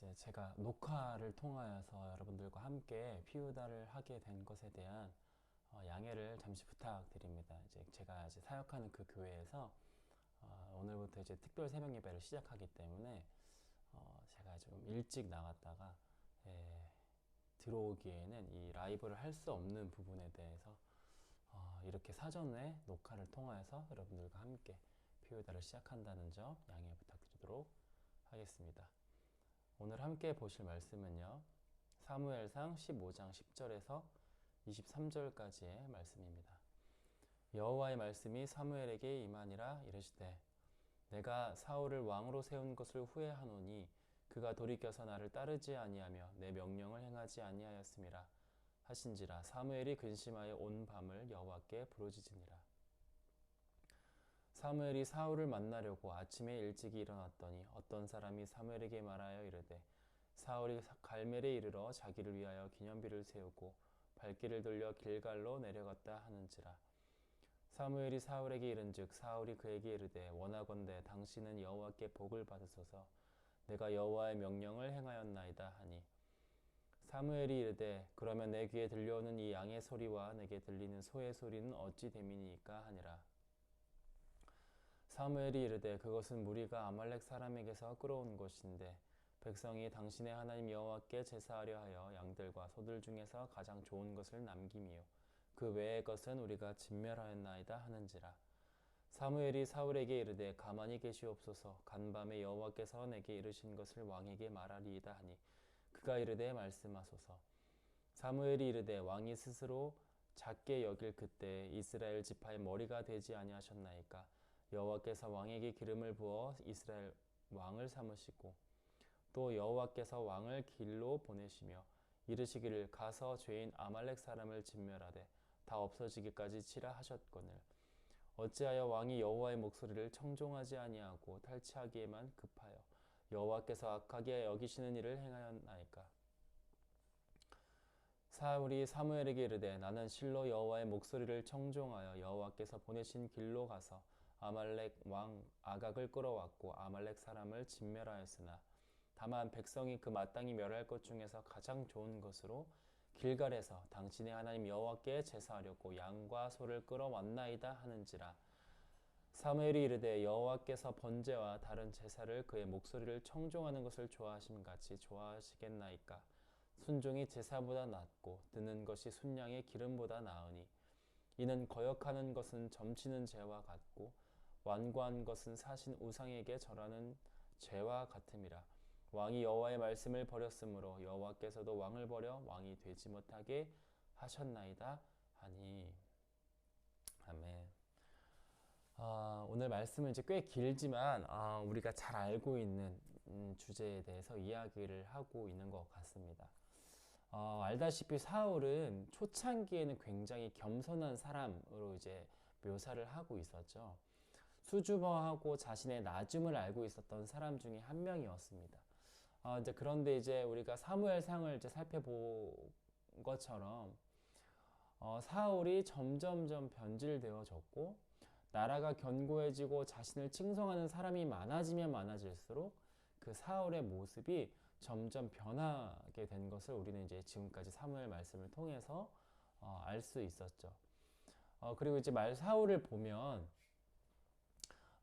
이제 제가 녹화를 통하여서 여러분들과 함께 피우다를 하게 된 것에 대한 양해를 잠시 부탁드립니다. 이제 제가 이제 사역하는 그 교회에서 오늘부터 이제 특별 새벽 예배를 시작하기 때문에 제가 좀 일찍 나갔다가 들어오기에는 이 라이브를 할 수 없는 부분에 대해서 이렇게 사전에 녹화를 통하여서 여러분들과 함께 피우다를 시작한다는 점 양해 부탁드리도록 하겠습니다. 오늘 함께 보실 말씀은요, 사무엘상 15장 10절에서 23절까지의 말씀입니다. 여호와의 말씀이 사무엘에게 임하니라 이르시되 내가 사울을 왕으로 세운 것을 후회하노니 그가 돌이켜서 나를 따르지 아니하며 내 명령을 행하지 아니하였음이라 하신지라. 사무엘이 근심하여 온 밤을 여호와께 부르짖으니라. 사무엘이 사울을 만나려고 아침에 일찍이 일어났더니 어떤 사람이 사무엘에게 말하여 이르되 사울이 갈멜에 이르러 자기를 위하여 기념비를 세우고 발길을 돌려 길갈로 내려갔다 하는지라. 사무엘이 사울에게 이른즉 사울이 그에게 이르되 원하건대 당신은 여호와께 복을 받으소서. 내가 여호와의 명령을 행하였나이다 하니 사무엘이 이르되 그러면 내 귀에 들려오는 이 양의 소리와 내게 들리는 소의 소리는 어찌 됨이니까 하니라. 사무엘이 이르되 그것은 무리가 아말렉 사람에게서 끌어온 것인데 백성이 당신의 하나님 여호와께 제사하려 하여 양들과 소들 중에서 가장 좋은 것을 남김이요 그 외의 것은 우리가 진멸하였나이다 하는지라. 사무엘이 사울에게 이르되 가만히 계시옵소서. 간밤에 여호와께서 내게 이르신 것을 왕에게 말하리이다 하니 그가 이르되 말씀하소서. 사무엘이 이르되 왕이 스스로 작게 여길 그때 이스라엘 지파의 머리가 되지 아니하셨나이까. 여호와께서 왕에게 기름을 부어 이스라엘 왕을 삼으시고 또 여호와께서 왕을 길로 보내시며 이르시기를 가서 죄인 아말렉 사람을 진멸하되 다 없어지기까지 치라 하셨거늘 어찌하여 왕이 여호와의 목소리를 청종하지 아니하고 탈취하기에만 급하여 여호와께서 악하게 여기시는 일을 행하였나이까. 사울이 사무엘에게 이르되 나는 실로 여호와의 목소리를 청종하여 여호와께서 보내신 길로 가서 아말렉 왕 아각을 끌어왔고 아말렉 사람을 진멸하였으나 다만 백성이 그 마땅히 멸할 것 중에서 가장 좋은 것으로 길갈에서 당신의 하나님 여호와께 제사하려고 양과 소를 끌어왔나이다 하는지라. 사무엘이 이르되 여호와께서 번제와 다른 제사를 그의 목소리를 청종하는 것을 좋아하심 같이 좋아하시겠나이까. 순종이 제사보다 낫고 드는 것이 순양의 기름보다 나으니 이는 거역하는 것은 점치는 죄와 같고 완고한 것은 사신 우상에게 절하는 죄와 같음이라. 왕이 여호와의 말씀을 버렸으므로 여호와께서도 왕을 버려 왕이 되지 못하게 하셨나이다 하니. 아멘. 오늘 말씀은 이제 꽤 길지만 우리가 잘 알고 있는 주제에 대해서 이야기를 하고 있는 것 같습니다. 알다시피 사울은 초창기에는 굉장히 겸손한 사람으로 이제 묘사를 하고 있었죠. 수줍어하고 자신의 낮음을 알고 있었던 사람 중에 한 명이었습니다. 그런데 이제 우리가 사무엘상을 이제 살펴본 것처럼 사울이 점점점 변질되어졌고 나라가 견고해지고 자신을 칭송하는 사람이 많아지면 많아질수록 그 사울의 모습이 점점 변하게 된 것을 우리는 이제 지금까지 사무엘 말씀을 통해서 알 수 있었죠. 그리고 이제 사울을 보면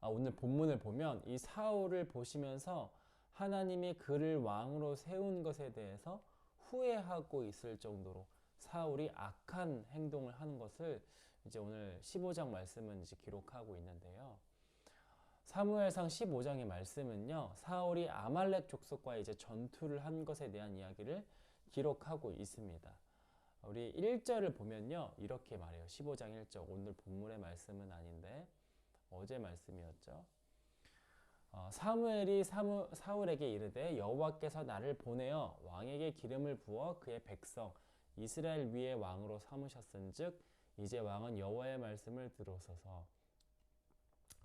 오늘 본문을 보면 이 사울을 보시면서 하나님이 그를 왕으로 세운 것에 대해서 후회하고 있을 정도로 사울이 악한 행동을 하는 것을 이제 오늘 15장 말씀은 이제 기록하고 있는데요. 사무엘상 15장의 말씀은요, 사울이 아말렉 족속과 이제 전투를 한 것에 대한 이야기를 기록하고 있습니다. 우리 1절을 보면요, 이렇게 말해요. 15장 1절. 오늘 본문의 말씀은 아닌데 어제 말씀이었죠. 사무엘이 사울에게 이르되 여호와께서 나를 보내어 왕에게 기름을 부어 그의 백성 이스라엘 위에 왕으로 삼으셨은즉 이제 왕은 여호와의 말씀을 들으소서.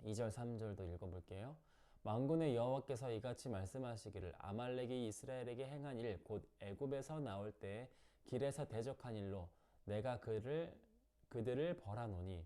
2절 3절도 읽어볼게요. 만군의 여호와께서 이같이 말씀하시기를 아말렉이 이스라엘에게 행한 일 곧 애굽에서 나올 때 길에서 대적한 일로 내가 그들을 벌하노니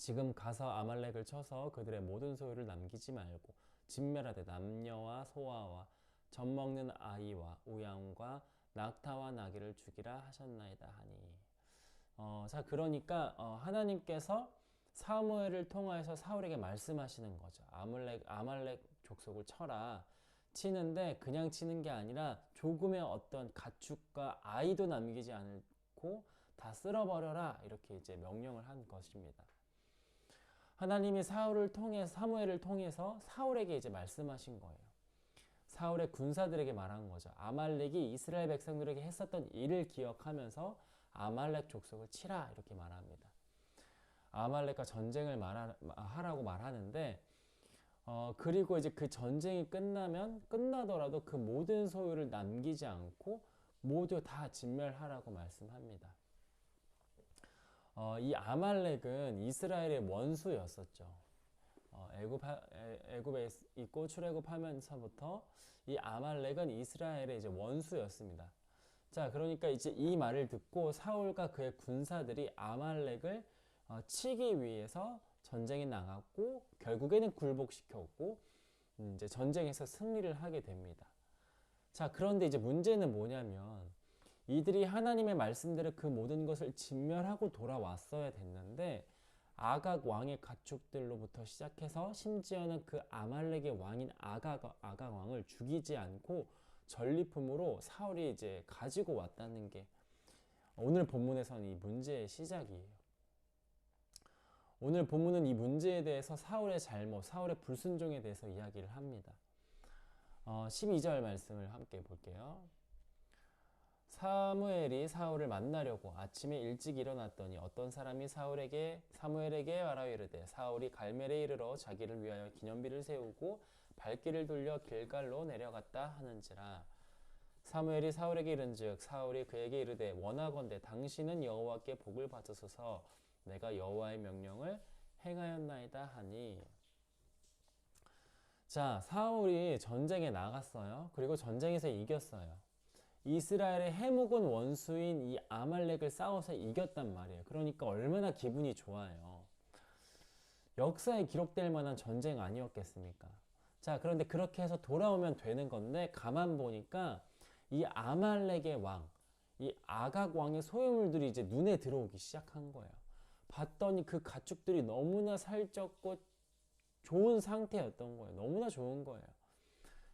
지금 가서 아말렉을 쳐서 그들의 모든 소유를 남기지 말고 진멸하되 남녀와 소아와 젖먹는 아이와 우양과 낙타와 나귀를 죽이라 하셨나이다 하니. 자, 그러니까 하나님께서 사무엘을 통하여서 사울에게 말씀하시는 거죠. 아말렉 족속을 쳐라. 치는데 그냥 치는 게 아니라 조금의 어떤 가축과 아이도 남기지 않고 다 쓸어버려라. 이렇게 이제 명령을 한 것입니다. 하나님이 사무엘을 통해서 사울에게 이제 말씀하신 거예요. 사울의 군사들에게 말한 거죠. 아말렉이 이스라엘 백성들에게 했었던 일을 기억하면서 아말렉 족속을 치라 이렇게 말합니다. 아말렉과 전쟁을 하라고 말하는데 그리고 이제 그 전쟁이 끝나더라도 그 모든 소유를 남기지 않고 모두 다 진멸하라고 말씀합니다. 이 아말렉은 이스라엘의 원수였었죠. 애굽에 있고 출애굽하면서부터 이 아말렉은 이스라엘의 이제 원수였습니다. 자, 그러니까 이제 이 말을 듣고 사울과 그의 군사들이 아말렉을 치기 위해서 전쟁에 나갔고 결국에는 굴복시켰고 이제 전쟁에서 승리를 하게 됩니다. 자, 그런데 이제 문제는 뭐냐면 이들이 하나님의 말씀대로 그 모든 것을 진멸하고 돌아왔어야 됐는데 아각 왕의 가축들로부터 시작해서 심지어는 그 아말렉의 왕인 아각 왕을 죽이지 않고 전리품으로 사울이 이제 가지고 왔다는 게 오늘 본문에서는 이 문제의 시작이에요. 오늘 본문은 이 문제에 대해서 사울의 잘못, 사울의 불순종에 대해서 이야기를 합니다. 12절 말씀을 함께 볼게요. 사무엘이 사울을 만나려고 아침에 일찍 일어났더니 어떤 사람이 사무엘에게 말하여 이르되 사울이 갈멜에 이르러 자기를 위하여 기념비를 세우고 발길을 돌려 길갈로 내려갔다 하는지라. 사무엘이 사울에게 이른즉 사울이 그에게 이르되 원하건대 당신은 여호와께 복을 받으소서 내가 여호와의 명령을 행하였나이다 하니. 자, 사울이 전쟁에 나갔어요. 그리고 전쟁에서 이겼어요. 이스라엘의 해묵은 원수인 이 아말렉을 싸워서 이겼단 말이에요. 그러니까 얼마나 기분이 좋아요. 역사에 기록될 만한 전쟁 아니었겠습니까? 자, 그런데 그렇게 해서 돌아오면 되는 건데 가만 보니까 이 아말렉의 왕, 이 아각 왕의 소유물들이 이제 눈에 들어오기 시작한 거예요. 봤더니 그 가축들이 너무나 살쪘고 좋은 상태였던 거예요. 너무나 좋은 거예요.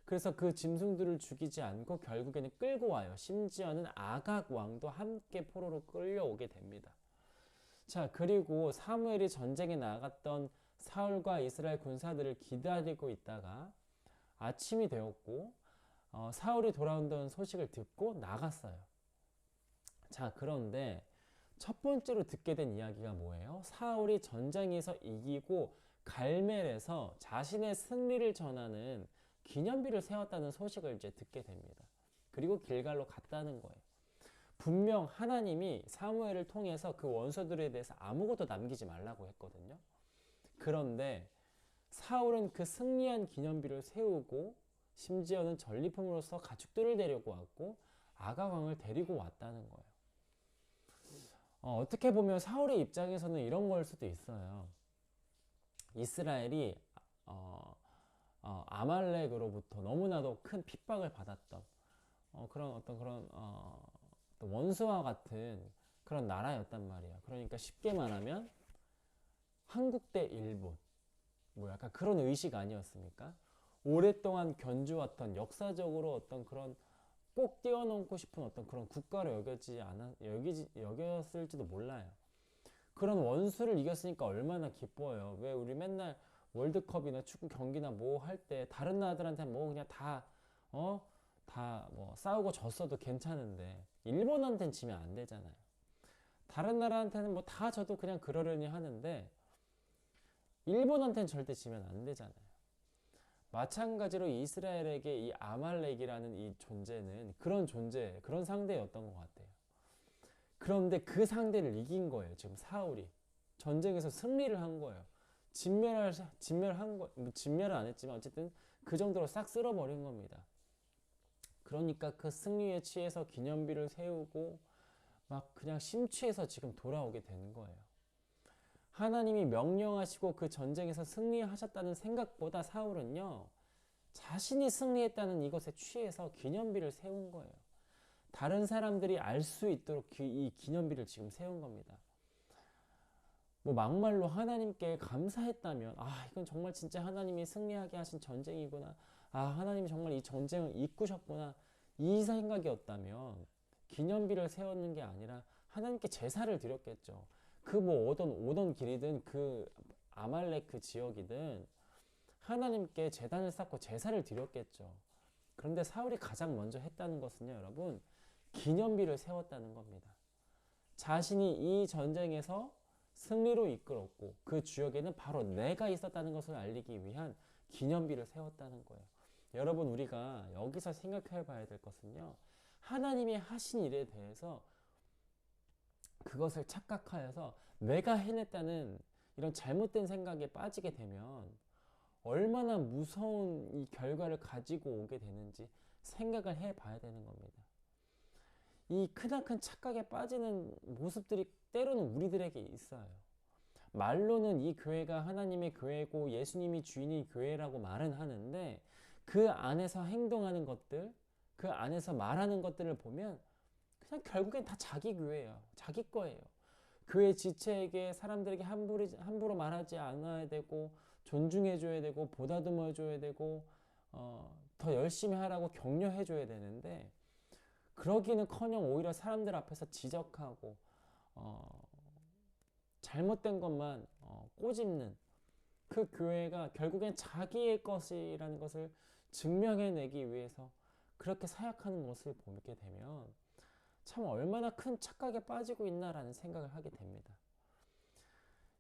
그래서 그 짐승들을 죽이지 않고 결국에는 끌고 와요. 심지어는 아각 왕도 함께 포로로 끌려오게 됩니다. 자, 그리고 사무엘이 전쟁에 나갔던 사울과 이스라엘 군사들을 기다리고 있다가 아침이 되었고 사울이 돌아온다는 소식을 듣고 나갔어요. 자, 그런데 첫 번째로 듣게 된 이야기가 뭐예요? 사울이 전쟁에서 이기고 갈멜에서 자신의 승리를 전하는 기념비를 세웠다는 소식을 이제 듣게 됩니다. 그리고 길갈로 갔다는 거예요. 분명 하나님이 사무엘을 통해서 그 원수들에 대해서 아무것도 남기지 말라고 했거든요. 그런데 사울은 그 승리한 기념비를 세우고 심지어는 전리품으로서 가축들을 데리고 왔고 아가왕을 데리고 왔다는 거예요. 어떻게 보면 사울의 입장에서는 이런 걸 수도 있어요. 이스라엘이 아말렉으로부터 너무나도 큰 핍박을 받았던 그런 원수와 같은 그런 나라였단 말이에요. 그러니까 쉽게 말하면 한국 대 일본 뭐 약간 그런 의식 아니었습니까? 오랫동안 견주었던 역사적으로 어떤 그런 꼭 뛰어넘고 싶은 어떤 그런 국가로 여겼을지도 몰라요. 그런 원수를 이겼으니까 얼마나 기뻐요. 왜 우리 맨날 월드컵이나 축구 경기나 뭐 할 때 다른 나라들한테 뭐 그냥 다 뭐 싸우고 졌어도 괜찮은데 일본한테는 지면 안 되잖아요. 다른 나라한테는 뭐 다 져도 그냥 그러려니 하는데 일본한테는 절대 지면 안 되잖아요. 마찬가지로 이스라엘에게 이 아말렉이라는 이 존재는 그런 상대였던 것 같아요. 그런데 그 상대를 이긴 거예요. 지금 사울이 전쟁에서 승리를 한 거예요. 진멸은 안 했지만 어쨌든 그 정도로 싹 쓸어버린 겁니다. 그러니까 그 승리에 취해서 기념비를 세우고 막 그냥 심취해서 지금 돌아오게 되는 거예요. 하나님이 명령하시고 그 전쟁에서 승리하셨다는 생각보다 사울은요, 자신이 승리했다는 이것에 취해서 기념비를 세운 거예요. 다른 사람들이 알 수 있도록 이 기념비를 지금 세운 겁니다. 뭐 막말로 하나님께 감사했다면, 이건 정말 진짜 하나님이 승리하게 하신 전쟁이구나, 하나님이 정말 이 전쟁을 이끄셨구나, 이 생각이었다면 기념비를 세웠는 게 아니라 하나님께 제사를 드렸겠죠. 그 뭐 오던 길이든 그 아말렉 그 지역이든 하나님께 제단을 쌓고 제사를 드렸겠죠. 그런데 사울이 가장 먼저 했다는 것은요, 여러분, 기념비를 세웠다는 겁니다. 자신이 이 전쟁에서 승리로 이끌었고 그 지역에는 바로 내가 있었다는 것을 알리기 위한 기념비를 세웠다는 거예요. 여러분, 우리가 여기서 생각해 봐야 될 것은요, 하나님이 하신 일에 대해서 그것을 착각하여서 내가 해냈다는 이런 잘못된 생각에 빠지게 되면 얼마나 무서운 이 결과를 가지고 오게 되는지 생각을 해 봐야 되는 겁니다. 이 크나큰 착각에 빠지는 모습들이 때로는 우리들에게 있어요. 말로는 이 교회가 하나님의 교회고 예수님이 주인인 교회라고 말은 하는데 그 안에서 행동하는 것들, 그 안에서 말하는 것들을 보면 그냥 결국엔 다 자기 교회예요. 자기 거예요. 교회 지체에게 사람들에게 함부로 말하지 않아야 되고 존중해줘야 되고 보다듬어줘야 되고 더 열심히 하라고 격려해줘야 되는데 그러기는커녕 오히려 사람들 앞에서 지적하고 잘못된 것만 꼬집는 그 교회가 결국엔 자기의 것이라는 것을 증명해내기 위해서 그렇게 사역하는 것을 보게 되면 참 얼마나 큰 착각에 빠지고 있나라는 생각을 하게 됩니다.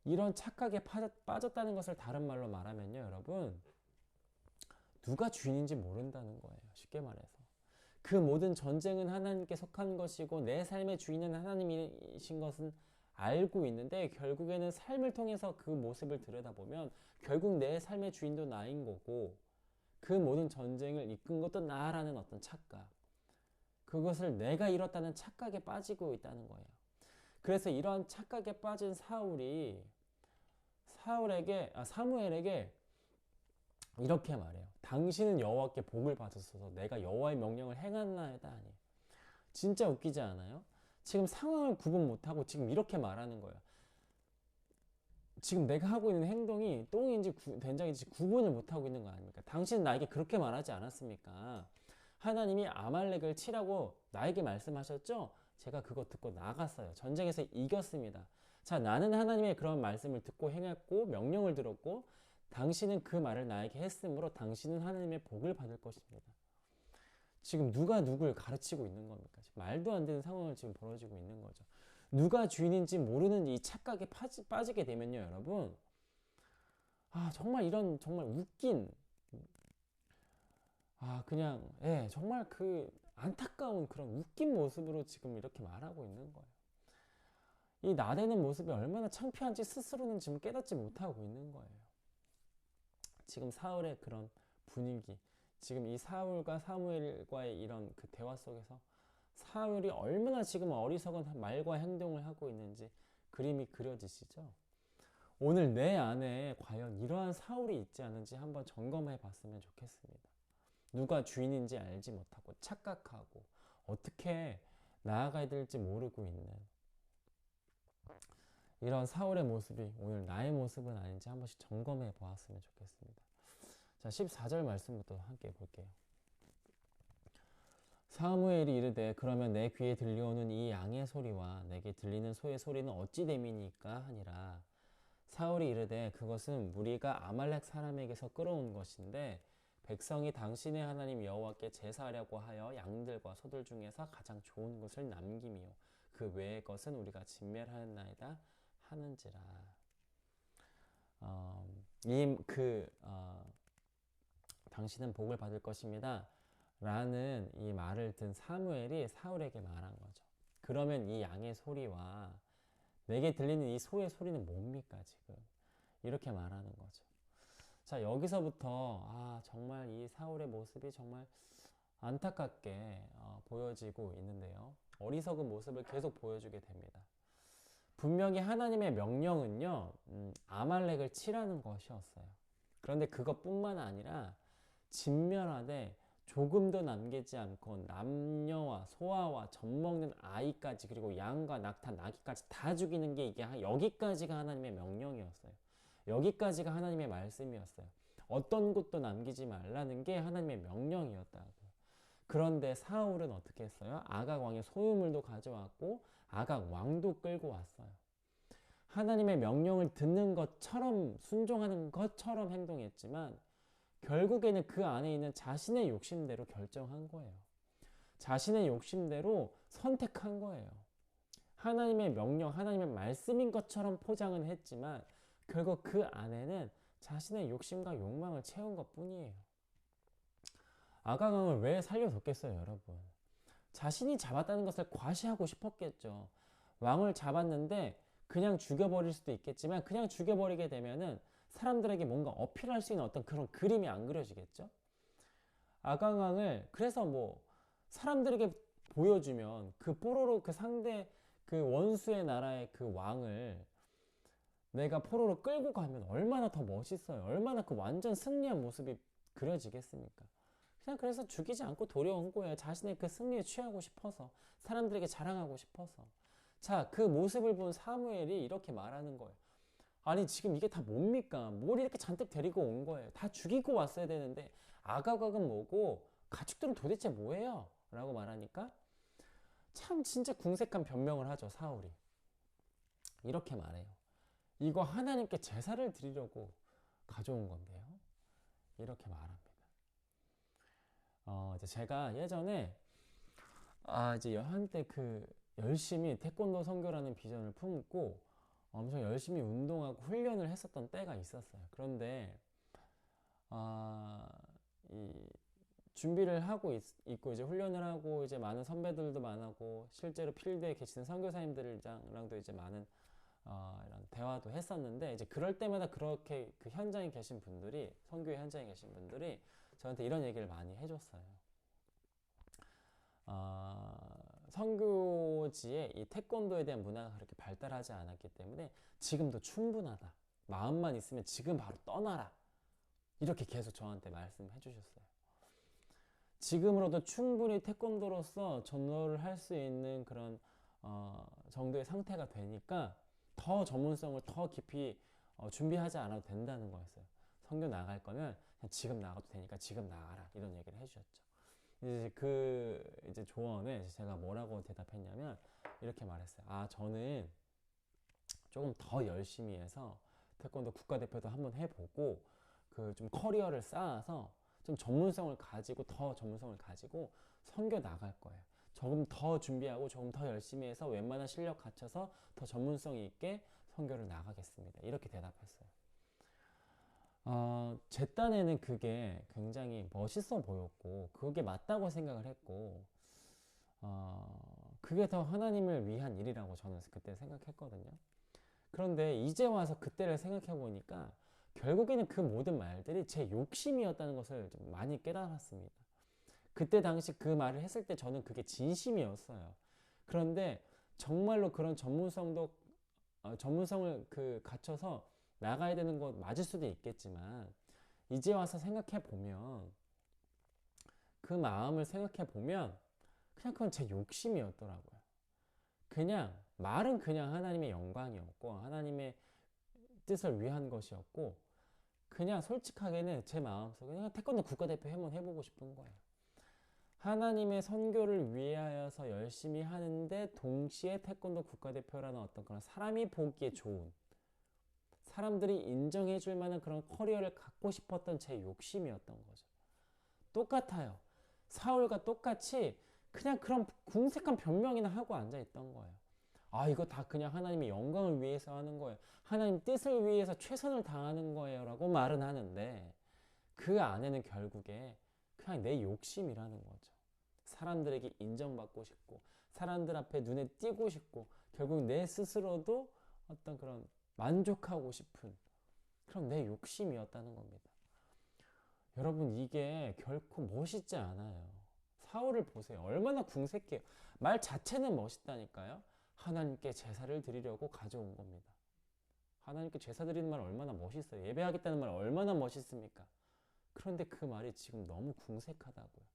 이런 착각에 빠졌다는 것을 다른 말로 말하면요, 여러분, 누가 주인인지 모른다는 거예요. 쉽게 말해서. 그 모든 전쟁은 하나님께 속한 것이고 내 삶의 주인은 하나님이신 것은 알고 있는데 결국에는 삶을 통해서 그 모습을 들여다보면 결국 내 삶의 주인도 나인 거고 그 모든 전쟁을 이끈 것도 나라는 어떤 착각, 그것을 내가 이뤘다는 착각에 빠지고 있다는 거예요. 그래서 이러한 착각에 빠진 사무엘에게 이렇게 말해요. 당신은 여호와께 복을 받으소서. 내가 여호와의 명령을 행하나이다 하니. 진짜 웃기지 않아요? 지금 상황을 구분 못하고 지금 이렇게 말하는 거예요. 지금 내가 하고 있는 행동이 똥인지 된장인지 구분을 못하고 있는 거 아닙니까? 당신은 나에게 그렇게 말하지 않았습니까? 하나님이 아말렉을 치라고 나에게 말씀하셨죠? 제가 그거 듣고 나갔어요. 전쟁에서 이겼습니다. 자, 나는 하나님의 그런 말씀을 듣고 행했고 명령을 들었고 당신은 그 말을 나에게 했으므로 당신은 하나님의 복을 받을 것입니다. 지금 누가 누굴 가르치고 있는 겁니까? 지금 말도 안 되는 상황을 지금 벌어지고 있는 거죠. 누가 주인인지 모르는 이 착각에 빠지게 되면요, 여러분. 정말 이런 정말 웃긴 정말 그 안타까운 그런 웃긴 모습으로 지금 이렇게 말하고 있는 거예요. 이 나대는 모습이 얼마나 창피한지 스스로는 지금 깨닫지 못하고 있는 거예요. 지금 사울의 그런 분위기, 지금 이 사울과 사무엘과의 이런 그 대화 속에서 사울이 얼마나 지금 어리석은 말과 행동을 하고 있는지 그림이 그려지시죠? 오늘 내 안에 과연 이러한 사울이 있지 않은지 한번 점검해 봤으면 좋겠습니다. 누가 주인인지 알지 못하고 착각하고 어떻게 나아가야 될지 모르고 있는 이런 사울의 모습이 오늘 나의 모습은 아닌지 한 번씩 점검해 보았으면 좋겠습니다. 자, 14절 말씀부터 함께 볼게요. 사무엘이 이르되 그러면 내 귀에 들려오는 이 양의 소리와 내게 들리는 소의 소리는 어찌 됨이니까 하니라. 사울이 이르되 그것은 무리가 아말렉 사람에게서 끌어온 것인데 백성이 당신의 하나님 여호와께 제사하려고 하여 양들과 소들 중에서 가장 좋은 것을 남김이요 그 외의 것은 우리가 진멸하였나이다 하는지라. 당신은 복을 받을 것입니다 라는 이 말을 든 사무엘이 사울에게 말한 거죠. 그러면 이 양의 소리와 내게 들리는 이 소의 소리는 뭡니까 지금? 이렇게 말하는 거죠. 자, 여기서부터 정말 이 사울의 모습이 정말 안타깝게 보여지고 있는데요. 어리석은 모습을 계속 보여주게 됩니다. 분명히 하나님의 명령은요, 아말렉을 치라는 것이었어요. 그런데 그것뿐만 아니라 진멸하되 조금도 남기지 않고 남녀와 소아와 젖먹는 아이까지 그리고 양과 낙타 나귀까지 다 죽이는 게 이게 여기까지가 하나님의 명령이었어요. 여기까지가 하나님의 말씀이었어요. 어떤 것도 남기지 말라는 게 하나님의 명령이었다고. 그런데 사울은 어떻게 했어요? 아각 왕의 소유물도 가져왔고 아각 왕도 끌고 왔어요. 하나님의 명령을 듣는 것처럼 순종하는 것처럼 행동했지만 결국에는 그 안에 있는 자신의 욕심대로 결정한 거예요. 자신의 욕심대로 선택한 거예요. 하나님의 명령, 하나님의 말씀인 것처럼 포장은 했지만 결국 그 안에는 자신의 욕심과 욕망을 채운 것 뿐이에요. 아가강을 왜 살려뒀겠어요, 여러분? 자신이 잡았다는 것을 과시하고 싶었겠죠. 왕을 잡았는데 그냥 죽여버릴 수도 있겠지만 그냥 죽여버리게 되면은 사람들에게 뭔가 어필할 수 있는 어떤 그런 그림이 안 그려지겠죠? 아강왕을 그래서 뭐 사람들에게 보여주면 그 포로로 그 상대 그 원수의 나라의 그 왕을 내가 포로로 끌고 가면 얼마나 더 멋있어요. 얼마나 그 완전 승리한 모습이 그려지겠습니까? 그냥 그래서 죽이지 않고 도려온 거예요. 자신의 그 승리에 취하고 싶어서 사람들에게 자랑하고 싶어서. 자, 그 모습을 본 사무엘이 이렇게 말하는 거예요. 아니 지금 이게 다 뭡니까? 뭘 이렇게 잔뜩 데리고 온 거예요? 다 죽이고 왔어야 되는데 아가각은 뭐고 가축들은 도대체 뭐예요? 라고 말하니까 참 진짜 궁색한 변명을 하죠. 사울이 이렇게 말해요. 이거 하나님께 제사를 드리려고 가져온 건데요. 이렇게 말합니다. 이제 제가 예전에 이제 한때 그 열심히 태권도 선교라는 비전을 품고 엄청 열심히 운동하고 훈련을 했었던 때가 있었어요. 그런데 이 준비를 하고 있고 이제 훈련을 하고 이제 많은 선배들도 많았고 실제로 필드에 계시는 선교사님들랑도 이제 많은 이런 대화도 했었는데 이제 그럴 때마다 그렇게 그 현장에 계신 분들이 선교의 현장에 계신 분들이 저한테 이런 얘기를 많이 해줬어요. 선교지에 이 태권도에 대한 문화가 그렇게 발달하지 않았기 때문에 지금도 충분하다. 마음만 있으면 지금 바로 떠나라. 이렇게 계속 저한테 말씀해 주셨어요. 지금으로도 충분히 태권도로서 전도를 할 수 있는 그런 정도의 상태가 되니까 더 전문성을 더 깊이 준비하지 않아도 된다는 거였어요. 선교 나갈 거면 그냥 지금 나가도 되니까 지금 나가라. 이런 얘기를 해주셨죠. 이제 조언에 제가 뭐라고 대답했냐면 이렇게 말했어요. 저는 조금 더 열심히 해서 태권도 국가대표도 한번 해보고 그 좀 커리어를 쌓아서 좀 더 전문성을 가지고 선교 나갈 거예요. 조금 더 준비하고 조금 더 열심히 해서 웬만한 실력 갖춰서 더 전문성 있게 선교를 나가겠습니다. 이렇게 대답했어요. 제 딴에는 그게 굉장히 멋있어 보였고 그게 맞다고 생각을 했고 그게 더 하나님을 위한 일이라고 저는 그때 생각했거든요. 그런데 이제 와서 그때를 생각해 보니까 결국에는 그 모든 말들이 제 욕심이었다는 것을 좀 많이 깨달았습니다. 그때 당시 그 말을 했을 때 저는 그게 진심이었어요. 그런데 정말로 그런 전문성을 갖춰서 나가야 되는 것 맞을 수도 있겠지만 이제 와서 생각해 보면 그 마음을 생각해 보면 그냥 그건 제 욕심이었더라고요. 그냥 말은 그냥 하나님의 영광이었고 하나님의 뜻을 위한 것이었고 그냥 솔직하게는 제 마음속에 그냥 태권도 국가대표 한번 해보고 싶은 거예요. 하나님의 선교를 위하여서 열심히 하는데 동시에 태권도 국가대표라는 어떤 그런 사람이 보기에 좋은 사람들이 인정해줄 만한 그런 커리어를 갖고 싶었던 제 욕심이었던 거죠. 똑같아요. 사울과 똑같이 그냥 그런 궁색한 변명이나 하고 앉아있던 거예요. 이거 다 그냥 하나님의 영광을 위해서 하는 거예요. 하나님 뜻을 위해서 최선을 다하는 거예요 라고 말은 하는데 그 안에는 결국에 그냥 내 욕심이라는 거죠. 사람들에게 인정받고 싶고 사람들 앞에 눈에 띄고 싶고 결국 내 스스로도 어떤 그런 만족하고 싶은 그런 내 욕심이었다는 겁니다. 여러분 이게 결코 멋있지 않아요. 사울을 보세요. 얼마나 궁색해요. 말 자체는 멋있다니까요. 하나님께 제사를 드리려고 가져온 겁니다. 하나님께 제사 드리는 말 얼마나 멋있어요. 예배하겠다는 말 얼마나 멋있습니까? 그런데 그 말이 지금 너무 궁색하다고요.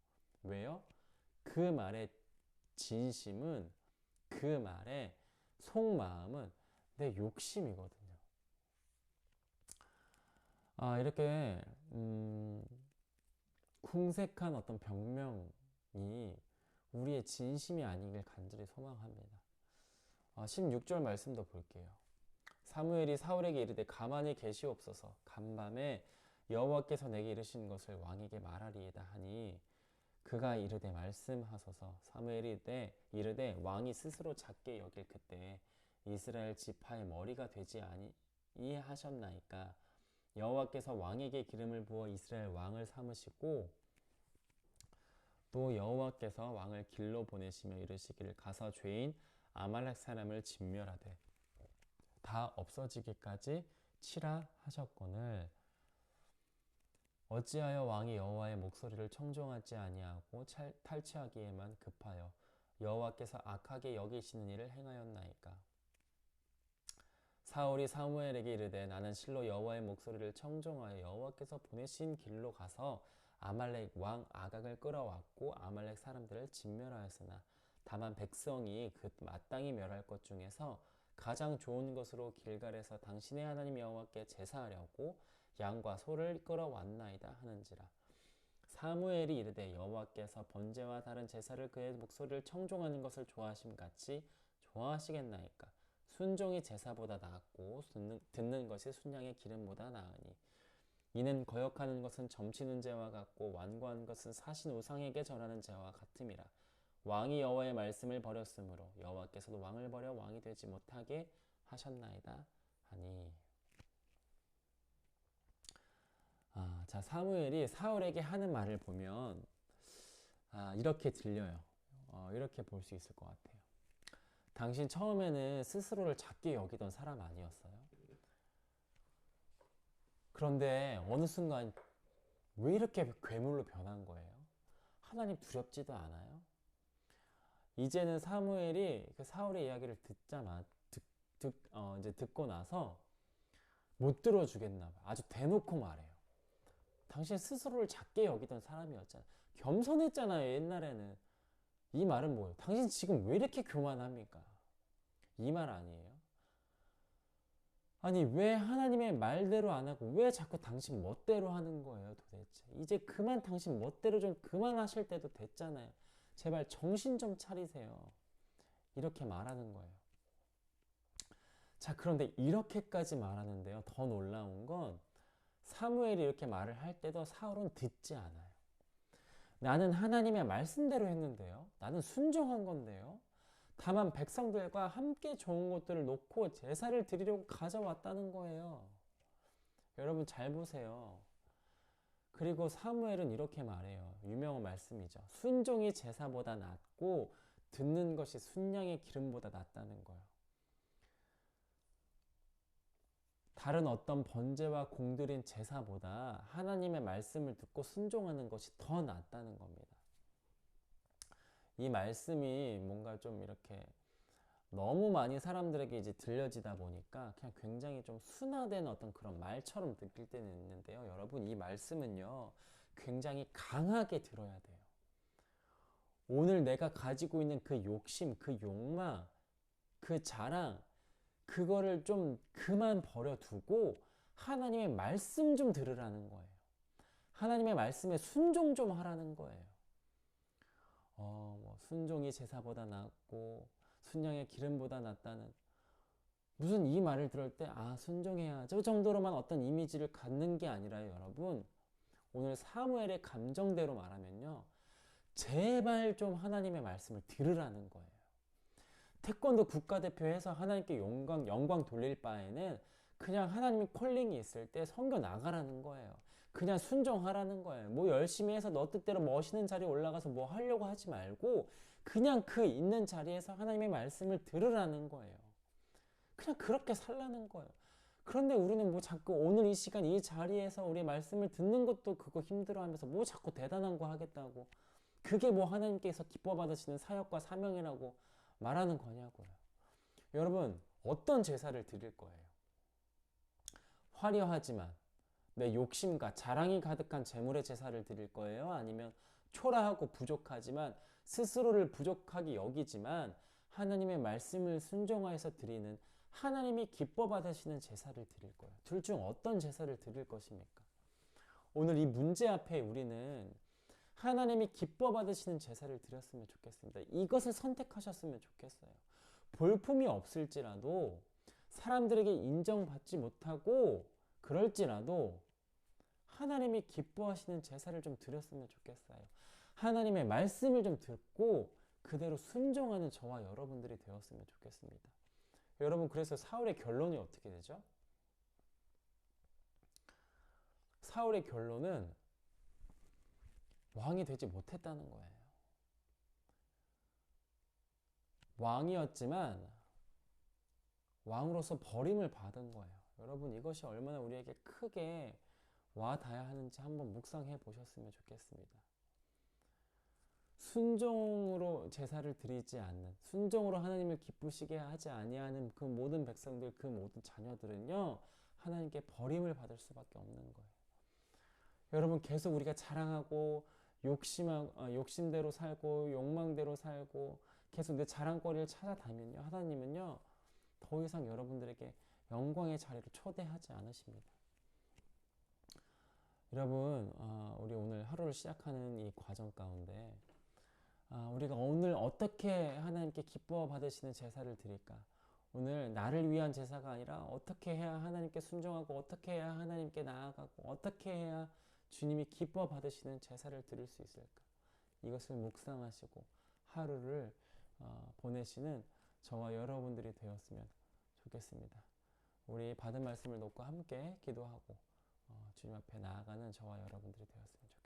왜요? 그 말의 진심은, 그 말의 속마음은 내 욕심이거든요. 이렇게 궁색한 어떤 변명이 우리의 진심이 아니길 간절히 소망합니다. 16절 말씀도 볼게요. 사무엘이 사울에게 이르되 가만히 계시옵소서. 간밤에 여호와께서 내게 이르신 것을 왕에게 말하리이다 하니 그가 이르되 말씀하소서. 사무엘이 이르되 왕이 스스로 작게 여길 그때 이스라엘 지파의 머리가 되지 아니하셨나이까. 여호와께서 왕에게 기름을 부어 이스라엘 왕을 삼으시고 또 여호와께서 왕을 길로 보내시며 이르시기를 가서 죄인 아말렉 사람을 진멸하되 다 없어지기까지 치라 하셨거늘 어찌하여 왕이 여호와의 목소리를 청종하지 아니하고 탈취하기에만 급하여 여호와께서 악하게 여기시는 일을 행하였나이까. 사울이 사무엘에게 이르되 나는 실로 여호와의 목소리를 청종하여 여호와께서 보내신 길로 가서 아말렉 왕 아각을 끌어왔고 아말렉 사람들을 진멸하였으나 다만 백성이 그 마땅히 멸할 것 중에서 가장 좋은 것으로 길갈에서 당신의 하나님 여호와께 제사하려고 양과 소를 끌어왔나이다 하는지라. 사무엘이 이르되 여호와께서 번제와 다른 제사를 그의 목소리를 청종하는 것을 좋아하심같이 좋아하시겠나이까. 순종이 제사보다 낫고 듣는 것이 순양의 기름보다 나으니 이는 거역하는 것은 점치는 죄와 같고 완고한 것은 사신 우상에게 절하는 죄와 같음이라. 왕이 여호와의 말씀을 버렸으므로 여호와께서도 왕을 버려 왕이 되지 못하게 하셨나이다 하니. 자, 사무엘이 사울에게 하는 말을 보면 이렇게 들려요. 이렇게 볼 수 있을 것 같아요. 당신 처음에는 스스로를 작게 여기던 사람 아니었어요? 그런데 어느 순간 왜 이렇게 괴물로 변한 거예요? 하나님 두렵지도 않아요? 이제는 사무엘이 그 사울의 이야기를 이제 듣고 나서 못 들어주겠나 봐요. 아주 대놓고 말해요. 당신 스스로를 작게 여기던 사람이었잖아. 겸손했잖아요, 옛날에는. 이 말은 뭐예요? 당신 지금 왜 이렇게 교만합니까? 이 말 아니에요? 아니, 왜 하나님의 말대로 안 하고 왜 자꾸 당신 멋대로 하는 거예요, 도대체? 이제 그만 당신 멋대로 좀 그만하실 때도 됐잖아요. 제발 정신 좀 차리세요. 이렇게 말하는 거예요. 자, 그런데 이렇게까지 말하는데요. 더 놀라운 건 사무엘이 이렇게 말을 할 때도 사울은 듣지 않아요. 나는 하나님의 말씀대로 했는데요. 나는 순종한 건데요. 다만 백성들과 함께 좋은 것들을 놓고 제사를 드리려고 가져왔다는 거예요. 여러분 잘 보세요. 그리고 사무엘은 이렇게 말해요. 유명한 말씀이죠. 순종이 제사보다 낫고 듣는 것이 순양의 기름보다 낫다는 거예요. 다른 어떤 번제와 공들인 제사보다 하나님의 말씀을 듣고 순종하는 것이 더 낫다는 겁니다. 이 말씀이 뭔가 좀 이렇게 너무 많이 사람들에게 이제 들려지다 보니까 그냥 굉장히 좀 순화된 어떤 그런 말처럼 느낄 때는 있는데요. 여러분, 이 말씀은요, 굉장히 강하게 들어야 돼요. 오늘 내가 가지고 있는 그 욕심, 그 욕망, 그 자랑, 그거를 좀 그만 버려두고 하나님의 말씀 좀 들으라는 거예요. 하나님의 말씀에 순종 좀 하라는 거예요. 순종이 제사보다 낫고 순양의 기름보다 낫다는, 무슨 이 말을 들을 때 순종해야 저 정도로만 어떤 이미지를 갖는 게 아니라요. 여러분, 오늘 사무엘의 감정대로 말하면요, 제발 좀 하나님의 말씀을 들으라는 거예요. 태권도 국가대표해서 하나님께 영광 돌릴 바에는 그냥 하나님이 콜링이 있을 때 선교 나가라는 거예요. 그냥 순종하라는 거예요. 뭐 열심히 해서 너 뜻대로 멋있는 자리에 올라가서 뭐 하려고 하지 말고 그냥 그 있는 자리에서 하나님의 말씀을 들으라는 거예요. 그냥 그렇게 살라는 거예요. 그런데 우리는 뭐 자꾸 오늘 이 시간 이 자리에서 우리 말씀을 듣는 것도 그거 힘들어하면서 뭐 자꾸 대단한 거 하겠다고, 그게 뭐 하나님께서 기뻐 받으시는 사역과 사명이라고 말하는 거냐고요. 여러분, 어떤 제사를 드릴 거예요? 화려하지만 내 욕심과 자랑이 가득한 재물의 제사를 드릴 거예요? 아니면 초라하고 부족하지만 스스로를 부족하게 여기지만 하나님의 말씀을 순종하여서 드리는 하나님이 기뻐 받으시는 제사를 드릴 거예요? 둘 중 어떤 제사를 드릴 것입니까? 오늘 이 문제 앞에 우리는 하나님이 기뻐 받으시는 제사를 드렸으면 좋겠습니다. 이것을 선택하셨으면 좋겠어요. 볼품이 없을지라도 사람들에게 인정받지 못하고 그럴지라도 하나님이 기뻐하시는 제사를 좀 드렸으면 좋겠어요. 하나님의 말씀을 좀 듣고 그대로 순종하는 저와 여러분들이 되었으면 좋겠습니다. 여러분, 그래서 사울의 결론이 어떻게 되죠? 사울의 결론은 왕이 되지 못했다는 거예요. 왕이었지만 왕으로서 버림을 받은 거예요. 여러분, 이것이 얼마나 우리에게 크게 와 닿아야 하는지 한번 묵상해 보셨으면 좋겠습니다. 순종으로 제사를 드리지 않는, 순종으로 하나님을 기쁘시게 하지 아니하는 그 모든 백성들, 그 모든 자녀들은요, 하나님께 버림을 받을 수밖에 없는 거예요. 여러분, 계속 우리가 자랑하고 욕심대로 살고 욕망대로 살고 계속 내 자랑거리를 찾아다니면요, 하나님은요 더 이상 여러분들에게 영광의 자리를 초대하지 않으십니다. 여러분, 우리 오늘 하루를 시작하는 이 과정 가운데 우리가 오늘 어떻게 하나님께 기뻐 받으시는 제사를 드릴까? 오늘 나를 위한 제사가 아니라 어떻게 해야 하나님께 순종하고 어떻게 해야 하나님께 나아가고 어떻게 해야 주님이 기뻐 받으시는 제사를 드릴 수 있을까? 이것을 묵상하시고 하루를 보내시는 저와 여러분들이 되었으면 좋겠습니다. 우리 받은 말씀을 놓고 함께 기도하고 주님 앞에 나아가는 저와 여러분들이 되었으면 좋겠습니다.